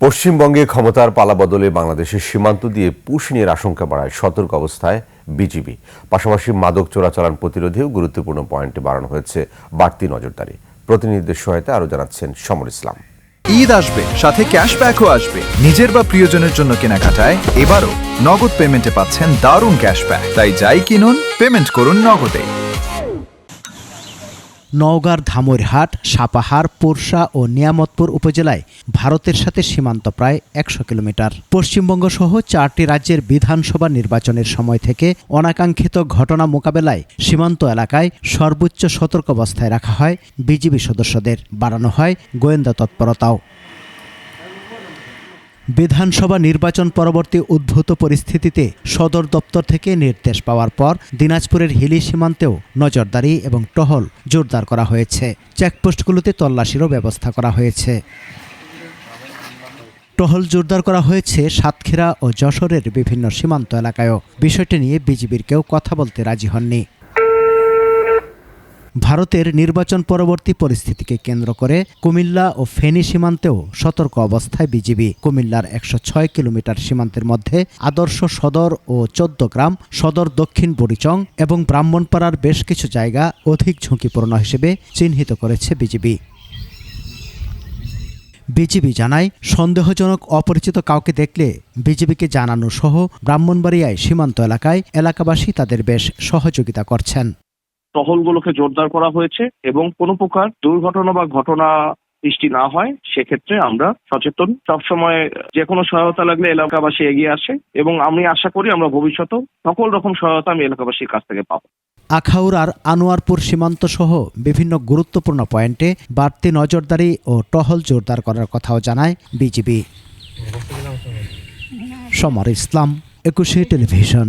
পশ্চিমবঙ্গে ক্ষমতার পালাবদলে বাংলাদেশের সীমান্ত দিয়ে পুশ নিয়ে আশঙ্কা বাড়ায় সতর্ক অবস্থায় বিজিবি। পাশাপাশি মাদক চোরাচালান প্রতিরোধেও গুরুত্বপূর্ণ পয়েন্টে বাড়ানো হয়েছে বাড়তি নজরদারি। প্রতিনিধিদের সহায়তায় আরও জানাচ্ছেন সমর ইসলাম। ঈদ আসবে, সাথে ক্যাশব্যাকও আসবে। নিজের বা প্রিয়জনের জন্য কেনাকাটায় এবারও নগদ পেমেন্টে পাচ্ছেন দারুণ ক্যাশব্যাক। তাই যাই কিনুন, পেমেন্ট করুন নগদে। নওগাঁর ধামইরহাট, সাপাহার, পোরশা ও নিয়ামতপুর উপজেলায় ভারতের সাথে সীমান্ত প্রায় ১০০ কিলোমিটার। পশ্চিমবঙ্গ সহ ৪টি রাজ্যের বিধানসভা নির্বাচনের সময় থেকে অনাকাঙ্ক্ষিত ঘটনা মোকাবেলায় সীমান্ত এলাকায় সর্বোচ্চ সতর্কাবস্থায় রাখা হয় বিজিবি সদস্যদের। বাড়ানো হয় গোয়েন্দা তৎপরতাও। বিধানসভা নির্বাচন পরবর্তী উদ্ভূত পরিস্থিতিতে সদর দপ্তর থেকে নির্দেশ পাওয়ার পর দিনাজপুরের হিলি সীমান্তেও নজরদারি এবং টহল জোরদার করা হয়েছে। চেকপোস্টগুলোতে তল্লাশিরও ব্যবস্থা করা হয়েছে। টহল জোরদার করা হয়েছে সাতক্ষীরা ও যশোরের বিভিন্ন সীমান্ত এলাকায়ও। বিষয়টি নিয়ে বিজিবির কেউ কথা বলতে রাজি হননি। ভারতের নির্বাচন পরবর্তী পরিস্থিতিকে কেন্দ্র করে কুমিল্লা ও ফেনী সীমান্তেও সতর্ক অবস্থায় বিজিবি। কুমিল্লার ১০৬ কিলোমিটার সীমান্তের মধ্যে আদর্শ সদর ও ১৪ গ্রাম, সদর দক্ষিণ বুড়িচং এবং ব্রাহ্মণপাড়ার বেশ কিছু জায়গা অধিক ঝুঁকিপূর্ণ হিসেবে চিহ্নিত করেছে বিজিবি। বিজিবি জানায়, সন্দেহজনক অপরিচিত কাউকে দেখলে বিজিবিকে জানানো সহ ব্রাহ্মণবাড়িয়ায় সীমান্ত এলাকায় এলাকাবাসী তাদের বেশ সহযোগিতা করছেন। টহলগুলোকে জোরদার করা হয়েছে এবং কোনো প্রকার দুর্ঘটনা বা ঘটনা সৃষ্টি না হয় সেক্ষেত্রে আমরা সচেতন। সবসময় যে কোনো সহায়তা লাগলে এলাকাবাসী এগিয়ে আসে এবং আমি আশা করি আমরা ভবিষ্যতেও সকল রকম সহায়তা আমি এলাকাবাসীর কাছ থেকে পাবো। আখাউড় আর আনোয়ারপুর সীমান্ত সহ বিভিন্ন গুরুত্বপূর্ণ পয়েন্টে বাড়তি নজরদারি ও টহল জোরদার করার কথাও জানায় বিজিবি। সমর ইসলাম, ২১ টেলিভিশন।